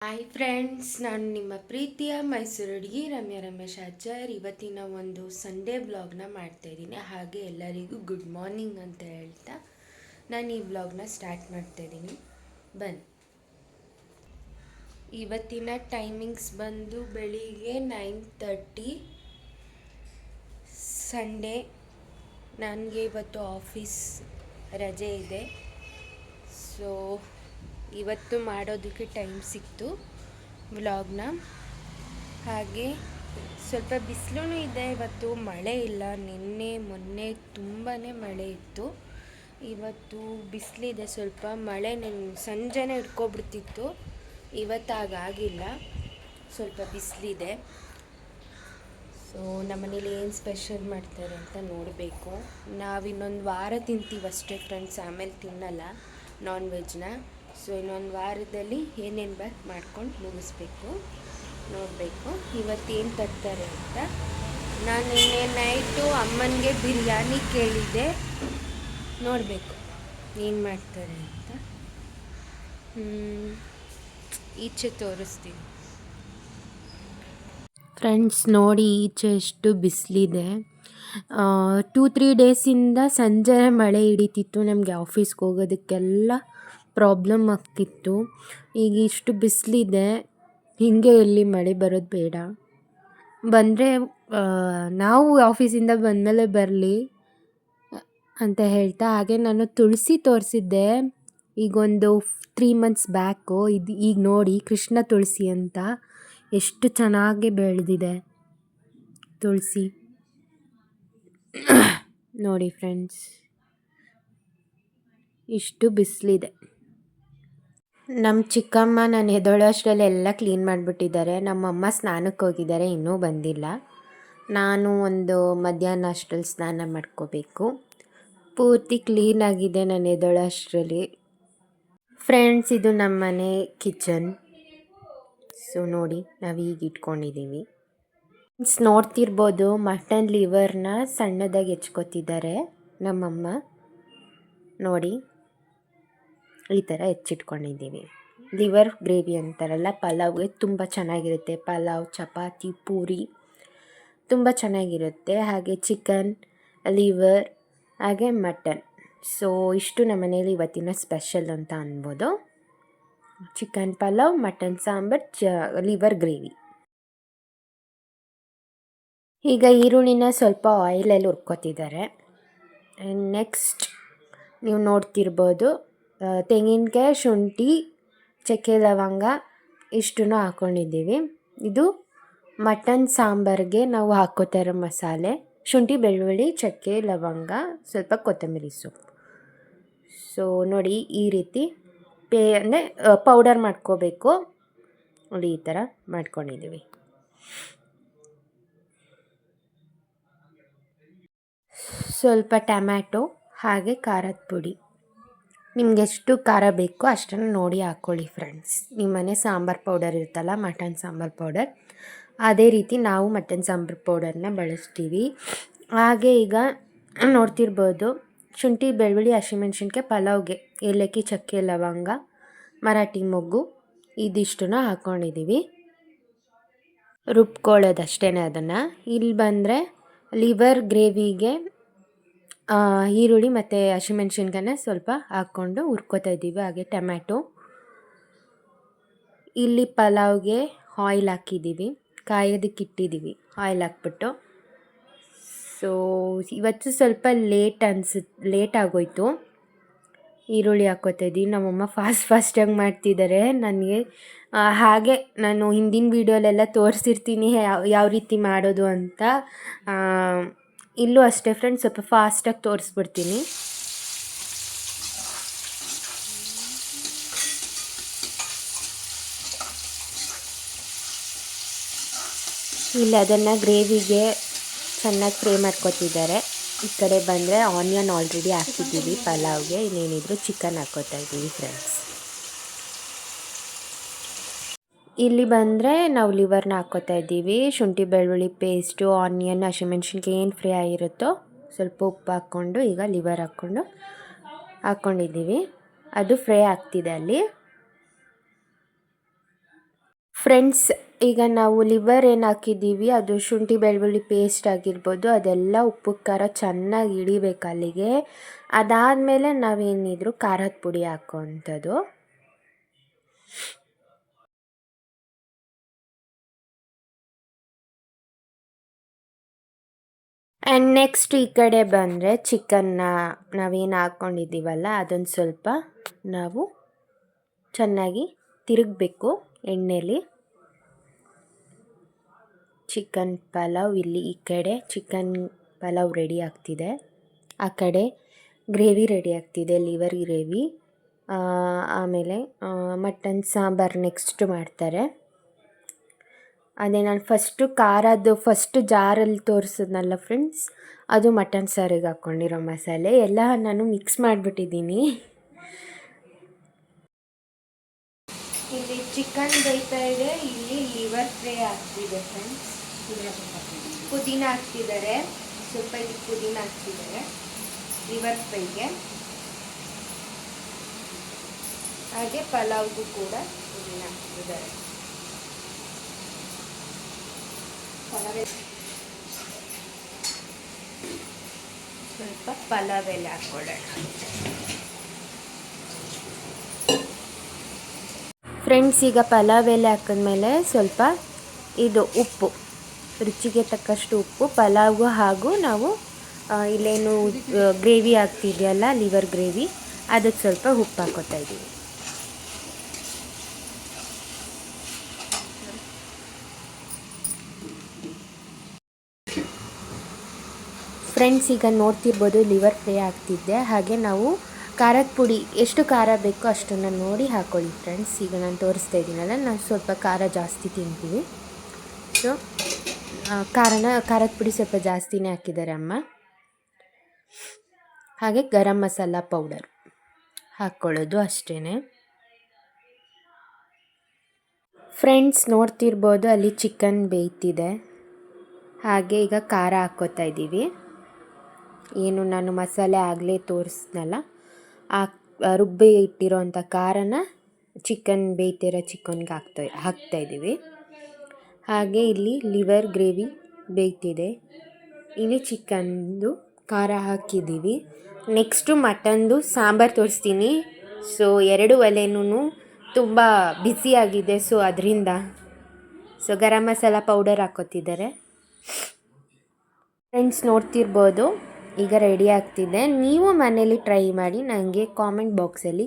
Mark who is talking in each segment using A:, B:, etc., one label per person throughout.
A: Hi friends, ನಾನು ನಿಮ್ಮ ಪ್ರೀತಿಯ ಮೈಸೂರು ಹುಡುಗಿ ರಮ್ಯಾ ರಮೇಶ್ ಆಚಾರ್. ಇವತ್ತಿನ ಒಂದು ಸಂಡೇ ಬ್ಲಾಗ್ನ ಮಾಡ್ತಾಯಿದ್ದೀನಿ. ಹಾಗೆ ಎಲ್ಲರಿಗೂ ಗುಡ್ ಮಾರ್ನಿಂಗ್ ಅಂತ ಹೇಳ್ತಾ ನಾನು ಈ ಬ್ಲಾಗ್ನ ಸ್ಟಾರ್ಟ್ ಮಾಡ್ತಾಯಿದ್ದೀನಿ. ಬನ್ನಿ. ಇವತ್ತಿನ ಟೈಮಿಂಗ್ಸ್ ಬಂದು ಬೆಳಿಗ್ಗೆ 9:30 ಸಂಡೇ. ನನಗೆ ಇವತ್ತು ಆಫೀಸ್ ರಜೆ ಇದೆ, ಸೊ ಇವತ್ತು ಮಾಡೋದಕ್ಕೆ ಟೈಮ್ ಸಿಕ್ತು ವ್ಲಾಗ್ನ. ಹಾಗೆ ಸ್ವಲ್ಪ ಬಿಸಿಲು ಇದೆ, ಇವತ್ತು ಮಳೆ ಇಲ್ಲ. ನಿನ್ನೆ ಮೊನ್ನೆ ತುಂಬಾ ಮಳೆ ಇತ್ತು. ಇವತ್ತು ಬಿಸಿಲಿದೆ, ಸ್ವಲ್ಪ ಮಳೆ ಸಂಜೆನೇ ಹಿಡ್ಕೊಬಿಡ್ತಿತ್ತು. ಇವತ್ತು ಹಾಗಾಗಿಲ್ಲ, ಸ್ವಲ್ಪ ಬಿಸಿಲಿದೆ. ಸೊ ನಮ್ಮನೇಲಿ ಏನು ಸ್ಪೆಷಲ್ ಮಾಡ್ತಾರೆ ಅಂತ ನೋಡಬೇಕು. ನಾವು ಇನ್ನೊಂದು ವಾರ ತಿಂತೀವಷ್ಟೇ ಫ್ರೆಂಡ್ಸ್, ಆಮೇಲೆ ತಿನ್ನಲ್ಲ ನಾನ್ ವೆಜ್ನ. ಸೊ ಇನ್ನೊಂದು ವಾರದಲ್ಲಿ ಏನೇನು ಬೇಕು ಮಾಡ್ಕೊಂಡು ಮುಗಿಸ್ಬೇಕು, ನೋಡಬೇಕು ಇವತ್ತೇನು ತರ್ತಾರೆ ಅಂತ. ನಾನು ನಿನ್ನೆ ನೈಟು ಅಮ್ಮನಿಗೆ ಬಿರಿಯಾನಿ ಕೇಳಿದ್ದೆ, ನೋಡಬೇಕು ಏನು ಮಾಡ್ತಾರೆ ಅಂತ. ಈಚೆ ತೋರಿಸ್ತೀನಿ ಫ್ರೆಂಡ್ಸ್. ನೋಡಿ ಈಚೆ ಎಷ್ಟು ಬಿಸಿಲಿದೆ. 2-3 ಡೇಸಿಂದ ಸಂಜೆ ಮಳೆ ಹಿಡಿತಿತ್ತು. ನಮಗೆ ಆಫೀಸ್ಗೆ ಹೋಗೋದಕ್ಕೆಲ್ಲ ಪ್ರಾಬ್ಲಮ್ ಆಗ್ತಿತ್ತು. ಈಗ ಇಷ್ಟು ಬಿಸಿಲಿದೆ, ಹೀಗೆ ಎಲ್ಲಿ ಮಳೆ ಬರೋದು ಬೇಡ. ಬಂದರೆ ನಾವು ಆಫೀಸಿಂದ ಬಂದಮೇಲೆ ಬರಲಿ ಅಂತ ಹೇಳ್ತಾ. ಹಾಗೆ ನಾನು ತುಳಸಿ ತೋರಿಸಿದ್ದೆ ಈಗೊಂದು 3 ಮಂತ್ಸ್ ಬ್ಯಾಕು. ಇದು ಈಗ ನೋಡಿ ಕೃಷ್ಣ ತುಳಸಿ ಅಂತ ಎಷ್ಟು ಚೆನ್ನಾಗಿ ಬೆಳೆದಿದೆ ತುಳಸಿ. ನೋಡಿ ಫ್ರೆಂಡ್ಸ್, ಇಷ್ಟು ಬಿಸಿಲಿದೆ. ನಮ್ಮ ಚಿಕ್ಕಮ್ಮ ನಾನು ಎದ್ದೊಳೋಷ್ಟರಲ್ಲಿ ಎಲ್ಲ ಕ್ಲೀನ್ ಮಾಡಿಬಿಟ್ಟಿದ್ದಾರೆ. ನಮ್ಮಮ್ಮ ಸ್ನಾನಕ್ಕೆ ಹೋಗಿದ್ದಾರೆ, ಇನ್ನೂ ಬಂದಿಲ್ಲ. ನಾನು ಒಂದು ಮಧ್ಯಾಹ್ನ ಅಷ್ಟರಲ್ಲಿ ಸ್ನಾನ ಮಾಡ್ಕೋಬೇಕು. ಪೂರ್ತಿ ಕ್ಲೀನಾಗಿದೆ ನಾನು ಎದ್ದೊಳೋಷ್ಟರಲ್ಲಿ. ಫ್ರೆಂಡ್ಸ್, ಇದು ನಮ್ಮ ಮನೆ ಕಿಚನ್. ಸೊ ನೋಡಿ, ನಾವು ಈಗ ಇಟ್ಕೊಂಡಿದ್ದೀವಿ. ನೋಡ್ತಿರ್ಬೋದು, ಮಟನ್ ಲಿವರ್ನ ಸಣ್ಣದಾಗಿ ಹೆಚ್ಕೊತಿದ್ದಾರೆ ನಮ್ಮಮ್ಮ. ನೋಡಿ, ಈ ಥರ ಹೆಚ್ಚಿಟ್ಕೊಂಡಿದ್ದೀವಿ. ಲಿವರ್ ಗ್ರೇವಿ ಅಂತಾರಲ್ಲ, ಪಲಾವ್ಗೆ ತುಂಬ ಚೆನ್ನಾಗಿರುತ್ತೆ. ಪಲಾವ್, ಚಪಾತಿ, ಪೂರಿ ತುಂಬ ಚೆನ್ನಾಗಿರುತ್ತೆ. ಹಾಗೆ ಚಿಕನ್, ಲಿವರ್, ಹಾಗೆ ಮಟನ್. ಸೊ ಇಷ್ಟು ನಮ್ಮ ಮನೇಲಿ ಇವತ್ತಿನ ಸ್ಪೆಷಲ್ ಅಂತ ಅನ್ಬೋದು. Chicken pulao, mutton sambar, liver gravy. ಈಗ ಈರುಳ್ಳಿನ ಸ್ವಲ್ಪ ಆಯಿಲಲ್ಲಿ ಹುರ್ಕೊತಿದ್ದಾರೆ. ನೆಕ್ಸ್ಟ್ ನೀವು ನೋಡ್ತಿರ್ಬೋದು, ತೆಂಗಿನಕಾಯಿ, ಶುಂಠಿ, ಚಕ್ಕೆ, ಲವಂಗ ಇಷ್ಟನ್ನು ಹಾಕ್ಕೊಂಡಿದ್ದೀವಿ. ಇದು ಮಟನ್ ಸಾಂಬಾರಿಗೆ ನಾವು ಹಾಕ್ಕೋತಾ ಇರೋ ಮಸಾಲೆ. ಶುಂಠಿ, ಬೆಳ್ಳುಳ್ಳಿ, ಚಕ್ಕೆ, ಲವಂಗ, ಸ್ವಲ್ಪ ಕೊತ್ತಂಬರಿ ಸೊಪ್ಪು. ಸೊ ನೋಡಿ, ಈ ರೀತಿ ಅಂದರೆ ಪೌಡರ್ ಮಾಡ್ಕೋಬೇಕು. ನೋಡಿ, ಈ ಥರ ಮಾಡ್ಕೊಂಡಿದ್ದೀವಿ. ಸ್ವಲ್ಪ ಟೊಮ್ಯಾಟೊ, ಹಾಗೆ ಖಾರದ ಪುಡಿ. ನಿಮ್ಗೆ ಎಷ್ಟು ಖಾರ ಬೇಕೋ ಅಷ್ಟನ್ನು ನೋಡಿ ಹಾಕ್ಕೊಳ್ಳಿ ಫ್ರೆಂಡ್ಸ್. ನಿಮ್ಮ ಮನೆ ಸಾಂಬಾರು ಪೌಡರ್ ಇರುತ್ತಲ್ಲ, ಮಟನ್ ಸಾಂಬಾರು ಪೌಡರ್, ಅದೇ ರೀತಿ ನಾವು ಮಟನ್ ಸಾಂಬಾರು ಪೌಡರ್ನ ಬಳಸ್ತೀವಿ. ಹಾಗೆ ಈಗ ನೋಡ್ತಿರ್ಬೋದು, ಶುಂಠಿ, ಬೆಳ್ಳುಳ್ಳಿ, ಹಸಿಮೆಣ್ಸಿನ್ಕಾಯಿ, ಪಲಾವ್ಗೆ ಏಲಕ್ಕಿ, ಚಕ್ಕೆ, ಲವಂಗ, ಮರಾಠಿ ಮೊಗ್ಗು ಇದಿಷ್ಟನ್ನು ಹಾಕ್ಕೊಂಡಿದ್ದೀವಿ. ರುಬ್ಕೊಳ್ಳೋದಷ್ಟೇ ಅದನ್ನು. ಇಲ್ಲಿ ಬಂದರೆ ಲಿವರ್ ಗ್ರೇವಿಗೆ ಈರುಳ್ಳಿ ಮತ್ತು ಹಸಿಮೆಣ್ಸಿನ್ಕಾಯನ್ನ ಸ್ವಲ್ಪ ಹಾಕ್ಕೊಂಡು ಹುರ್ಕೋತಾ ಇದ್ದೀವಿ. ಹಾಗೆ ಟೊಮ್ಯಾಟೊ. ಇಲ್ಲಿ ಪಲಾವ್ಗೆ ಆಯಿಲ್ ಹಾಕಿದ್ದೀವಿ, ಕಾಯೋದಕ್ಕೆ ಇಟ್ಟಿದ್ದೀವಿ ಆಯಿಲ್ ಹಾಕ್ಬಿಟ್ಟು. ಸೊ ಇವತ್ತು ಸ್ವಲ್ಪ ಲೇಟ್ ಆಗೋಯ್ತು. ಈರುಳ್ಳಿ ಹಾಕ್ಕೋತಾ ಇದ್ದೀವಿ. ನಮ್ಮಮ್ಮ ಫಾಸ್ಟಾಗಿ ಮಾಡ್ತಿದ್ದಾರೆ. ನನಗೆ ಹಾಗೆ ನಾನು ಹಿಂದಿನ ವೀಡಿಯೋಲೆಲ್ಲ ತೋರಿಸಿರ್ತೀನಿ ಯಾವ ರೀತಿ ಮಾಡೋದು ಅಂತ. ಇಲ್ಲೂ ಅಷ್ಟೇ ಫ್ರೆಂಡ್ಸ್, ಸ್ವಲ್ಪ ಫಾಸ್ಟಾಗಿ ತೋರಿಸ್ಬಿಡ್ತೀನಿ. ಇಲ್ಲಿ ಅದನ್ನು ಗ್ರೇವಿಗೆ ಚೆನ್ನಾಗಿ ಫ್ರೈ ಮಾಡ್ಕೊತಿದ್ದಾರೆ. ಈ ಕಡೆ ಬಂದರೆ ಆನಿಯನ್ ಆಲ್ರೆಡಿ ಹಾಕಿದ್ದೀವಿ ಪಲಾವ್ಗೆ. ಇನ್ನೇನಿದ್ರು ಚಿಕನ್ ಹಾಕ್ಕೋತಾ ಇದ್ದೀವಿ ಫ್ರೆಂಡ್ಸ್. ಇಲ್ಲಿ ಬಂದರೆ ನಾವು ಲಿವರ್ನ ಹಾಕ್ಕೋತಾ ಇದ್ದೀವಿ. ಶುಂಠಿ, ಬೆಳ್ಳುಳ್ಳಿ ಪೇಸ್ಟು, ಆನಿಯನ್, ಹಸಿಮೆಣ್ಸಿನ್ಕಾಯಿ ಏನು ಫ್ರೈ ಆಗಿರುತ್ತೋ ಸ್ವಲ್ಪ ಉಪ್ಪು ಹಾಕ್ಕೊಂಡು ಈಗ ಲಿವರ್ ಹಾಕ್ಕೊಂಡಿದ್ದೀವಿ. ಅದು ಫ್ರೈ ಆಗ್ತಿದೆ ಅಲ್ಲಿ. ಫ್ರೆಂಡ್ಸ್, ಈಗ ನಾವು ಲಿವರ್ ಏನು ಹಾಕಿದ್ದೀವಿ ಅದು ಶುಂಠಿ ಬೆಳ್ಳುಳ್ಳಿ ಪೇಸ್ಟ್ ಆಗಿರ್ಬೋದು, ಅದೆಲ್ಲ ಉಪ್ಪು ಖಾರ ಚೆನ್ನಾಗಿ ಹಿಡಿಬೇಕು ಅಲ್ಲಿಗೆ. ಅದಾದಮೇಲೆ ನಾವೇನಿದ್ರು ಖಾರದ ಪುಡಿ ಹಾಕೋವಂಥದ್ದು. ಆ್ಯಂಡ್ ನೆಕ್ಸ್ಟ್ ಈ ಕಡೆ ಬಂದರೆ ಚಿಕನ್ನ ನಾವೇನು ಹಾಕ್ಕೊಂಡಿದ್ದೀವಲ್ಲ ಅದೊಂದು ಸ್ವಲ್ಪ ನಾವು ಚೆನ್ನಾಗಿ ತಿರುಗಬೇಕು ಎಣ್ಣೆಲಿ. ಚಿಕನ್ ಪಲಾವ್ ಇಲ್ಲಿ ಈ ಕಡೆ ಚಿಕನ್ ಪಲಾವ್ ರೆಡಿ ಆಗ್ತಿದೆ, ಆ ಕಡೆ ಗ್ರೇವಿ ರೆಡಿ ಆಗ್ತಿದೆ, ಲಿವರ್ ಗ್ರೇವಿ. ಆಮೇಲೆ ಮಟನ್ ಸಾಂಬಾರು ನೆಕ್ಸ್ಟ್ ಮಾಡ್ತಾರೆ. ಅದೇ ನಾನು ಫಸ್ಟ್ ಜಾರಲ್ಲಿ ತೋರಿಸಿದ್ನಲ್ಲ ಫ್ರೆಂಡ್ಸ್, ಅದು ಮಟನ್ ಸಾರಿಗೆ ಹಾಕ್ಕೊಂಡಿರೋ ಮಸಾಲೆ ಎಲ್ಲ ನಾನು ಮಿಕ್ಸ್ ಮಾಡಿಬಿಟ್ಟಿದ್ದೀನಿ. ಇಲ್ಲಿ ಚಿಕನ್ ಬೇಯ್ತಾ ಇದೆ, ಇಲ್ಲಿ ಲಿವರ್ ಫ್ರೈ ಆಗ್ತಿದೆ ಫ್ರೆಂಡ್ಸ್. ಪುದೀನ ಹಾಕ್ತಿದ್ದಾರೆ, ಸ್ವಲ್ಪ ಇದಕ್ಕೆ ಪುದೀನ ಹಾಕ್ತಿದ್ದಾರೆ ಲಿವರ್ ಫ್ರೈಗೆ. ಹಾಗೆ ಪಲಾವ್ಗೂ ಕೂಡ ಪುದೀನ ಹಾಕ್ತಿದ್ದಾರೆ. ಸ್ವಲ್ಪ ಪಲಾವ್ ಎಲೆ ಹಾಕ್ಕೊಳ್ಳೋಣ. ಫ್ರೆಂಡ್ಸ್, ಈಗ ಪಲಾವ್ ಎಲೆ ಹಾಕಿದ್ಮೇಲೆ ಸ್ವಲ್ಪ ಇದು ಉಪ್ಪು, ರುಚಿಗೆ ತಕ್ಕಷ್ಟು ಉಪ್ಪು ಪಲಾವ್ಗೂ, ಹಾಗೂ ನಾವು ಇಲ್ಲೇನು ಗ್ರೇವಿ ಆಗ್ತಿದೆಯಲ್ಲ ಲಿವರ್ ಗ್ರೇವಿ, ಅದಕ್ಕೆ ಸ್ವಲ್ಪ ಉಪ್ಪು ಹಾಕೋತಾ ಇದ್ದೀವಿ. ಫ್ರೆಂಡ್ಸ್, ಈಗ ನೋಡ್ತಿರ್ಬೋದು ಲಿವರ್ ಫ್ರೈ ಆಗ್ತಿದ್ದೆ. ಹಾಗೆ ನಾವು ಖಾರದ ಪುಡಿ ಎಷ್ಟು ಖಾರ ಬೇಕೋ ಅಷ್ಟನ್ನು ನೋಡಿ ಹಾಕ್ಕೊಳ್ಳಿ ಫ್ರೆಂಡ್ಸ್. ಈಗ ನಾನು ತೋರಿಸ್ತಾ ಇದ್ದೀನಲ್ಲ, ನಾವು ಸ್ವಲ್ಪ ಖಾರ ಜಾಸ್ತಿ ತಿಂತೀವಿ, ಸೊ ಖಾರದ ಪುಡಿ ಸ್ವಲ್ಪ ಜಾಸ್ತಿನೇ ಹಾಕಿದ್ದಾರೆ ಅಮ್ಮ. ಹಾಗೆ ಗರಂ ಮಸಾಲ ಪೌಡರ್ ಹಾಕ್ಕೊಳ್ಳೋದು ಅಷ್ಟೇ. ಫ್ರೆಂಡ್ಸ್, ನೋಡ್ತಿರ್ಬೋದು ಅಲ್ಲಿ ಚಿಕನ್ ಬೇಯ್ತಿದೆ. ಹಾಗೆ ಈಗ ಖಾರ ಹಾಕ್ಕೋತಾ ಇದ್ದೀವಿ. ಏನು ನಾನು ಮಸಾಲೆ ಆಗಲೇ ತೋರಿಸ್ನಲ್ಲ, ಆ ರುಬ್ಬಿ ಇಟ್ಟಿರೋಂಥ ಖಾರನ ಚಿಕನ್ ಬೇಯ್ತಿರೋ ಚಿಕನ್ಗೆ ಹಾಕ್ತಾಯಿದ್ದೀವಿ. ಹಾಗೆ ಇಲ್ಲಿ ಲಿವರ್ ಗ್ರೇವಿ ಬೇಯ್ತಿದೆ, ಇಲ್ಲಿ ಚಿಕನ್ದು ಖಾರ ಹಾಕಿದ್ದೀವಿ. ನೆಕ್ಸ್ಟು ಮಟನ್ದು ಸಾಂಬಾರು ತೋರಿಸ್ತೀನಿ. ಸೊ 2 ಒಲೆನೂ ತುಂಬ ಬ್ಯುಸಿಯಾಗಿದೆ, ಸೊ ಅದರಿಂದ ಗರಂ ಮಸಾಲ ಪೌಡರ್ ಹಾಕೋತಿದ್ದಾರೆ. ಫ್ರೆಂಡ್ಸ್, ನೋಡ್ತಿರ್ಬೋದು ಈಗ ರೆಡಿ ಆಗ್ತಿದೆ. ನೀವು ಮನೇಲಿ ಟ್ರೈ ಮಾಡಿ, ನನಗೆ ಕಾಮೆಂಟ್ ಬಾಕ್ಸಲ್ಲಿ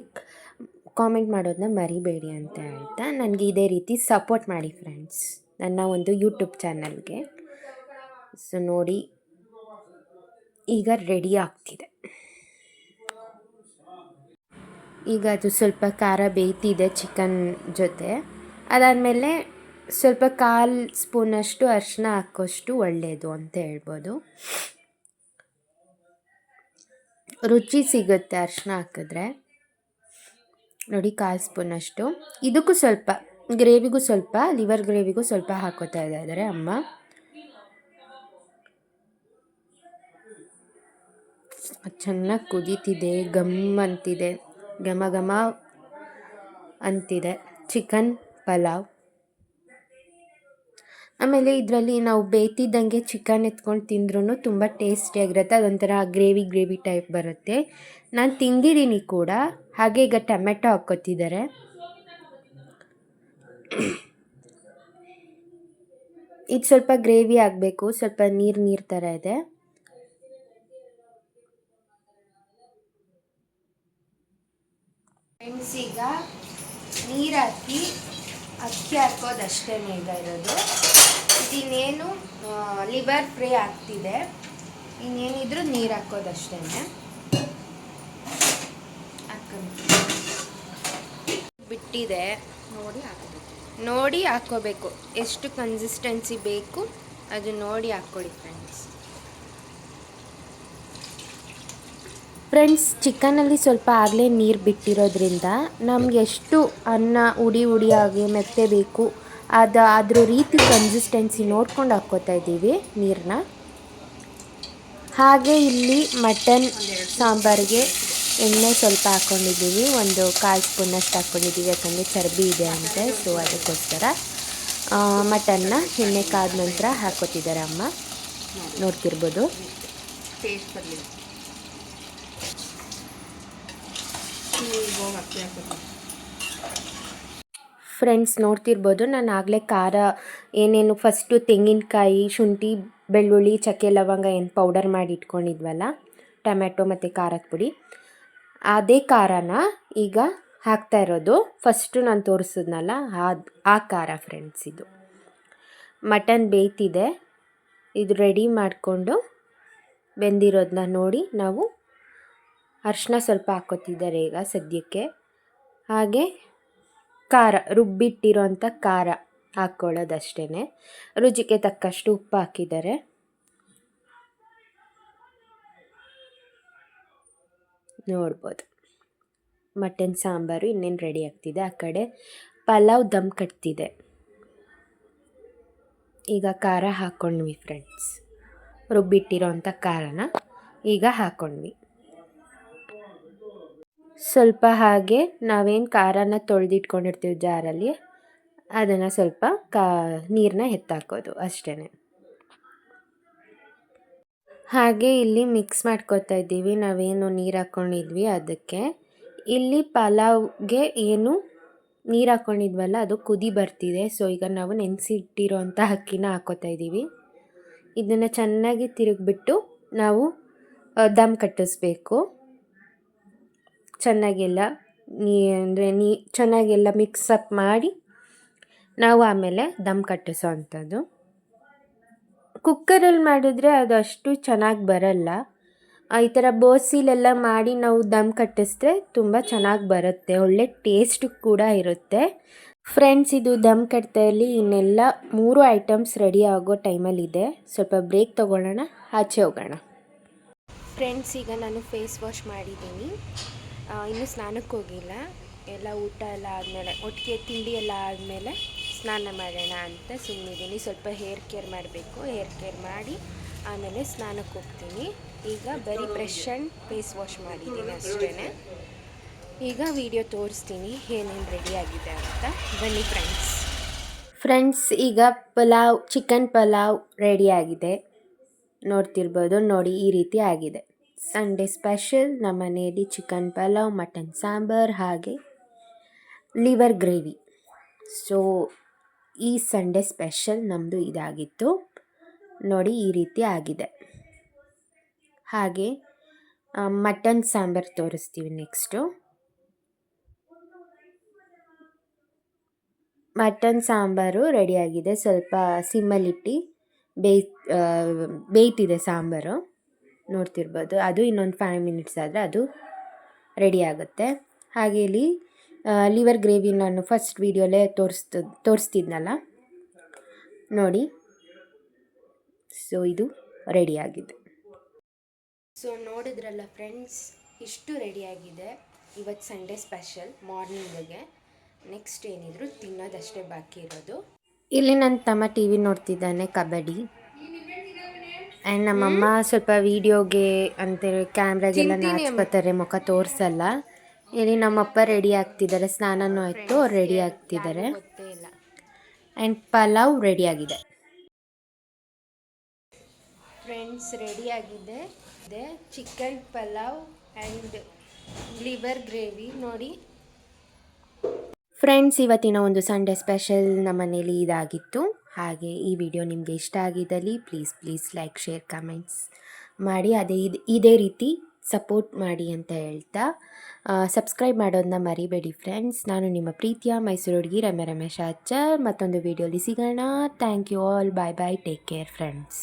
A: ಕಾಮೆಂಟ್ ಮಾಡೋದನ್ನ ಮರಿಬೇಡಿ ಅಂತ ಹೇಳ್ತಾ, ನನಗೆ ಇದೇ ರೀತಿ ಸಪೋರ್ಟ್ ಮಾಡಿ ಫ್ರೆಂಡ್ಸ್, ನನ್ನ ಒಂದು ಯೂಟ್ಯೂಬ್ ಚಾನಲ್ಗೆ. ಸೊ ನೋಡಿ, ಈಗ ರೆಡಿ ಆಗ್ತಿದೆ. ಈಗ ಅದು ಸ್ವಲ್ಪ ಖಾರ ಬೇಯ್ತಿದೆ ಚಿಕನ್ ಜೊತೆ. ಅದಾದಮೇಲೆ ಸ್ವಲ್ಪ 1/4 ಸ್ಪೂನಷ್ಟು ಅರಿಶಿನ ಹಾಕೋಷ್ಟು ಒಳ್ಳೆಯದು ಅಂತ ಹೇಳ್ಬೋದು. ರುಚಿ ಸಿಗುತ್ತೆ ಅರಿಶಿನ ಹಾಕಿದ್ರೆ. ನೋಡಿ, 1/4 ಸ್ಪೂನಷ್ಟು. ಇದಕ್ಕೂ ಸ್ವಲ್ಪ ಗ್ರೇವಿಗೂ, ಸ್ವಲ್ಪ ಲಿವರ್ ಗ್ರೇವಿಗೂ ಸ್ವಲ್ಪ ಹಾಕೋತಾ ಇದ್ದಾರೆ ಅಮ್ಮ. ಚೆನ್ನಾಗಿ ಕುದೀತಿದೆ, ಗಮ್ ಅಂತಿದೆ, ಘಮ ಘಮ ಅಂತಿದೆ ಚಿಕನ್ ಪಲಾವ್. ಆಮೇಲೆ ಇದರಲ್ಲಿ ನಾವು ಬೇಯ್ತಿದ್ದಂಗೆ ಚಿಕನ್ ಎತ್ಕೊಂಡು ತಿಂದ್ರೂ ತುಂಬ ಟೇಸ್ಟಿಯಾಗಿರುತ್ತೆ. ಅದೊಂಥರ ಗ್ರೇವಿ ಟೈಪ್ ಬರುತ್ತೆ. ನಾನು ತಿಂದಿದ್ದೀನಿ ಕೂಡ. ಹಾಗೆ ಈಗ ಟೊಮೆಟೊ ಹಾಕ್ಕೊತಿದ್ದಾರೆ. ಇದು ಸ್ವಲ್ಪ ಗ್ರೇವಿ ಆಗಬೇಕು, ಸ್ವಲ್ಪ ನೀರು ಥರ ಇದೆ. ಫ್ರೆಂಡ್ಸ್, ಈಗ ನೀರು ಹಾಕಿ ಅಕ್ಕಿ ಹಾಕೋದಷ್ಟೇ ಈಗ ಇರೋದು. ಇನ್ನೇನು ಲಿವರ್ ಫ್ರೈ ಆಗ್ತಿದೆ, ಇನ್ನೇನಿದ್ರು ನೀರು ಹಾಕೋದಷ್ಟೇ. ಬಿಟ್ಟಿದೆ, ನೋಡಿ ಹಾಕ್ಕೋಬೇಕು. ಎಷ್ಟು ಕನ್ಸಿಸ್ಟೆನ್ಸಿ ಬೇಕು ಅದು ನೋಡಿ ಹಾಕ್ಕೊಳ್ಳಿ ಫ್ರೆಂಡ್ಸ್. ಚಿಕನಲ್ಲಿ ಸ್ವಲ್ಪ ಆಗಲೇ ನೀರು ಬಿಟ್ಟಿರೋದ್ರಿಂದ ನಮ್ಗೆ ಎಷ್ಟು ಅನ್ನ ಉಡಿಯಾಗಿ ಮೆತ್ತೆ ಬೇಕು ಅದ್ರ ರೀತಿ ಕನ್ಸಿಸ್ಟೆನ್ಸಿ ನೋಡ್ಕೊಂಡು ಹಾಕ್ಕೋತಾ ಇದ್ದೀವಿ ನೀರನ್ನ. ಹಾಗೆ ಇಲ್ಲಿ ಮಟನ್ ಸಾಂಬಾರಿಗೆ ಎಣ್ಣೆ ಸ್ವಲ್ಪ ಹಾಕ್ಕೊಂಡಿದ್ದೀವಿ, ಒಂದು 1/4 ಸ್ಪೂನಷ್ಟು ಹಾಕ್ಕೊಂಡಿದ್ದೀವಿ, ಯಾಕಂದರೆ ಚರ್ಬಿ ಇದೆ ಅಂತೆ, ಸೊ ಅದಕ್ಕೋಸ್ಕರ. ಮಟನ್ನ ಎಣ್ಣೆ ಕಾದ ನಂತರ ಹಾಕೋತಿದ್ದಾರೆ ಅಮ್ಮ, ನೋಡ್ತಿರ್ಬೋದು.
B: ಟೇಸ್ಟ್ ಬರಲಿ.
A: ಫ್ರೆಂಡ್ಸ್ ನೋಡ್ತಿರ್ಬೋದು, ನಾನು ಆಗಲೇ ಖಾರ ಏನೇನು ಫಸ್ಟು ತೆಂಗಿನಕಾಯಿ, ಶುಂಠಿ, ಬೆಳ್ಳುಳ್ಳಿ, ಚಕ್ಕೆ ಲವಂಗ ಏನು ಪೌಡರ್ ಮಾಡಿ ಇಟ್ಕೊಂಡಿದ್ವಲ್ಲ, ಟೊಮ್ಯಾಟೊ ಮತ್ತು ಖಾರದ ಪುಡಿ, ಅದೇ ಖಾರನ ಈಗ ಹಾಕ್ತಾ ಇರೋದು. ಫಸ್ಟು ನಾನು ತೋರಿಸಿದ್ನಲ್ಲ ಆ ಖಾರ ಫ್ರೆಂಡ್ಸ್ ಇದು. ಮಟನ್ ಬೇಯ್ತಿದೆ, ಇದು ರೆಡಿ ಮಾಡಿಕೊಂಡು ಬೆಂದಿರೋದನ್ನ ನೋಡಿ ನಾವು ಅರಿಶಿನ ಸ್ವಲ್ಪ ಹಾಕ್ಕೋತಿದ್ದಾರೆ ಈಗ ಸದ್ಯಕ್ಕೆ. ಹಾಗೆ ಖಾರ, ರುಬ್ಬಿಟ್ಟಿರೋಂಥ ಖಾರ ಹಾಕ್ಕೊಳ್ಳೋದಷ್ಟೇ. ರುಚಿಗೆ ತಕ್ಕಷ್ಟು ಉಪ್ಪು ಹಾಕಿದ್ದಾರೆ. ನೋಡ್ಬೋದು ಮಟನ್ ಸಾಂಬಾರು ಇನ್ನೇನು ರೆಡಿ ಆಗ್ತಿದೆ. ಆ ಕಡೆ ಪಲಾವ್ ದಮ್ ಕಟ್ತಿದೆ. ಈಗ ಖಾರ ಹಾಕ್ಕೊಂಡ್ವಿ ಫ್ರೆಂಡ್ಸ್, ರುಬ್ಬಿಟ್ಟಿರೋಂಥ ಖಾರನ ಈಗ ಹಾಕ್ಕೊಂಡ್ವಿ. ಸ್ವಲ್ಪ ಹಾಗೆ ನಾವೇನು ಖಾರನ ತೊಳೆದಿಟ್ಕೊಂಡಿರ್ತೀವಿ ಜಾರಲ್ಲಿ, ಅದನ್ನು ಸ್ವಲ್ಪ ನೀರನ್ನ ಎತ್ತಾಕೋದು ಅಷ್ಟೇ. ಹಾಗೆ ಇಲ್ಲಿ ಮಿಕ್ಸ್ ಮಾಡ್ಕೊತಾ ಇದ್ದೀವಿ, ನಾವೇನು ನೀರು ಹಾಕ್ಕೊಂಡಿದ್ವಿ ಅದಕ್ಕೆ. ಇಲ್ಲಿ ಪಲಾವ್ಗೆ ಏನು ನೀರು ಹಾಕ್ಕೊಂಡಿದ್ವಲ್ಲ ಅದು ಕುದಿ ಬರ್ತಿದೆ. ಸೊ ಈಗ ನಾವು ನೆನೆಸಿಟ್ಟಿರೋಂಥ ಅಕ್ಕಿನ ಹಾಕ್ಕೋತಾ ಇದ್ದೀವಿ. ಇದನ್ನು ಚೆನ್ನಾಗಿ ತಿರುಗಿಬಿಟ್ಟು ನಾವು ದಮ್ ಕಟ್ಟಿಸ್ಬೇಕು. ಚೆನ್ನಾಗೆಲ್ಲ ಚೆನ್ನಾಗೆಲ್ಲ ಮಿಕ್ಸಪ್ ಮಾಡಿ ನಾವು ಆಮೇಲೆ ದಮ್ ಕಟ್ಟಿಸೋ ಅಂಥದ್ದು. ಕುಕ್ಕರಲ್ಲಿ ಮಾಡಿದ್ರೆ ಅದು ಅಷ್ಟು ಚೆನ್ನಾಗಿ ಬರಲ್ಲ. ಈ ಥರ ಬೋಸಿಲೆಲ್ಲ ಮಾಡಿ ನಾವು ದಮ್ ಕಟ್ಟಿಸಿದ್ರೆ ತುಂಬ ಚೆನ್ನಾಗಿ ಬರುತ್ತೆ, ಒಳ್ಳೆ ಟೇಸ್ಟ್ ಕೂಡ ಇರುತ್ತೆ. ಫ್ರೆಂಡ್ಸ್ ಇದು ದಮ್ ಕಟ್ತಾಯಲ್ಲಿ ಇನ್ನೆಲ್ಲ 3 ಐಟಮ್ಸ್ ರೆಡಿ ಆಗೋ ಟೈಮಲ್ಲಿದೆ. ಸ್ವಲ್ಪ ಬ್ರೇಕ್ ತೊಗೊಳ್ಳೋಣ, ಆಚೆ ಹೋಗೋಣ. ಫ್ರೆಂಡ್ಸ್ ಈಗ ನಾನು ಫೇಸ್ ವಾಶ್ ಮಾಡಿದ್ದೀನಿ, ಇನ್ನೂ ಸ್ನಾನಕ್ಕೆ ಹೋಗಿಲ್ಲ. ಎಲ್ಲ ಊಟ ಎಲ್ಲ ಆದಮೇಲೆ, ಒಟ್ಟಿಗೆ ತಿಂಡಿ ಎಲ್ಲ ಆದಮೇಲೆ ಸ್ನಾನ ಮಾಡೋಣ ಅಂತ ಸುಮ್ಮನಿದ್ದೀನಿ. ಸ್ವಲ್ಪ ಹೇರ್ ಕೇರ್ ಮಾಡಬೇಕು, ಹೇರ್ ಕೇರ್ ಮಾಡಿ ಆಮೇಲೆ ಸ್ನಾನಕ್ಕೆ ಹೋಗ್ತೀನಿ. ಈಗ ಬರೀ ಬ್ರಷ್ ಆ್ಯಂಡ್ ಫೇಸ್ ವಾಶ್ ಮಾಡಿದ್ದೀನಿ ಅಷ್ಟೇ. ಈಗ ವಿಡಿಯೋ ತೋರಿಸ್ತೀನಿ ಏನೇನು ರೆಡಿಯಾಗಿದೆ ಅಂತ, ಬನ್ನಿ ಫ್ರೆಂಡ್ಸ್ ಈಗ ಪಲಾವ್, ಚಿಕನ್ ಪಲಾವ್ ರೆಡಿಯಾಗಿದೆ. ನೋಡ್ತಿರ್ಬೋದು, ನೋಡಿ ಈ ರೀತಿ ಆಗಿದೆ. ಸಂಡೇ ಸ್ಪೆಷಲ್ ನಮ್ಮ ಮನೆಯಲ್ಲಿ ಚಿಕನ್ ಪಲಾವ್, ಮಟನ್ ಸಾಂಬಾರ್ ಹಾಗೆ ಲಿವರ್ ಗ್ರೇವಿ. ಸೊ ಈ ಸಂಡೇ ಸ್ಪೆಷಲ್ ನಮ್ಮದು ಇದಾಗಿತ್ತು. ನೋಡಿ ಈ ರೀತಿ ಆಗಿದೆ. ಹಾಗೆ ಮಟನ್ ಸಾಂಬಾರು ತೋರಿಸ್ತೀವಿ ನೆಕ್ಸ್ಟು. ಮಟನ್ ಸಾಂಬಾರು ರೆಡಿಯಾಗಿದೆ. ಸ್ವಲ್ಪ ಸಿಮ್ಮಲ್ಲಿಟ್ಟು ಬೇಯ್ತಿದೆ ಸಾಂಬಾರು, ನೋಡ್ತಿರ್ಬೋದು. ಅದು ಇನ್ನೊಂದು 5 ಮಿನಿಟ್ಸ್ ಆದರೆ ಅದು ರೆಡಿ ಆಗುತ್ತೆ. ಹಾಗೆ ಇಲ್ಲಿ ಲಿವರ್ ಗ್ರೇವಿ ನಾನು ಫಸ್ಟ್ ವೀಡಿಯೋಲೇ ತೋರಿಸ್ತಿದ್ನಲ್ಲ ನೋಡಿ. ಸೊ ಇದು ರೆಡಿಯಾಗಿದೆ. ಸೊ ನೋಡಿದ್ರಲ್ಲ ಫ್ರೆಂಡ್ಸ್, ಇಷ್ಟು ರೆಡಿಯಾಗಿದೆ ಇವತ್ತು ಸಂಡೇ ಸ್ಪೆಷಲ್ ಮಾರ್ನಿಂಗಿಗೆ. ನೆಕ್ಸ್ಟ್ ಏನಿದ್ರು ತಿನ್ನೋದಷ್ಟೇ ಬಾಕಿ ಇರೋದು. ಇಲ್ಲಿ ನನ್ನ ತಮ್ಮ ಟಿ ವಿ ನೋಡ್ತಿದ್ದಾನೆ, ಕಬಡ್ಡಿ. ಆ್ಯಂಡ್ ನಮ್ಮಮ್ಮ ಸ್ವಲ್ಪ ವೀಡಿಯೋಗೆ ಅಂತೇಳಿ ಕ್ಯಾಮ್ರಾಗೆಲ್ಲ ನಾಚ್ಕೋತಾರೆ, ಮುಖ ತೋರಿಸಲ್ಲ. ಇಲ್ಲಿ ನಮ್ಮಪ್ಪ ರೆಡಿ ಆಗ್ತಿದ್ದಾರೆ, ಸ್ನಾನನೂ ಆಯಿತು, ಅವ್ರು ರೆಡಿ ಆಗ್ತಿದ್ದಾರೆ. ಆ್ಯಂಡ್ ಪಲಾವ್ ರೆಡಿಯಾಗಿದೆ ಫ್ರೆಂಡ್ಸ್, ರೆಡಿಯಾಗಿದೆ. Chicken pulao and liver gravy ನೋಡಿ ಫ್ರೆಂಡ್ಸ್. ಇವತ್ತಿನ ಒಂದು ಸಂಡೇ ಸ್ಪೆಷಲ್ ನಮ್ಮ ಮನೇಲಿ ಇದಾಗಿತ್ತು. ಹಾಗೆ ಈ ವಿಡಿಯೋ ನಿಮಗೆ ಇಷ್ಟ ಆಗಿದ್ದಲ್ಲಿ ಪ್ಲೀಸ್ ಲೈಕ್, ಶೇರ್, ಕಮೆಂಟ್ಸ್ ಮಾಡಿ. ಇದೇ ರೀತಿ ಸಪೋರ್ಟ್ ಮಾಡಿ ಅಂತ ಹೇಳ್ತಾ ಸಬ್ಸ್ಕ್ರೈಬ್ ಮಾಡೋದನ್ನ ಮರಿಬೇಡಿ ಫ್ರೆಂಡ್ಸ್. ನಾನು ನಿಮ್ಮ ಪ್ರೀತಿಯ ಮೈಸೂರು ಹುಡುಗಿ ರಮ್ಯ ರಮೇಶ್ ಆಚಾರ್. ಮತ್ತೊಂದು ವಿಡಿಯೋಲಿ ಸಿಗೋಣ. Thank you all. Bye, take care friends.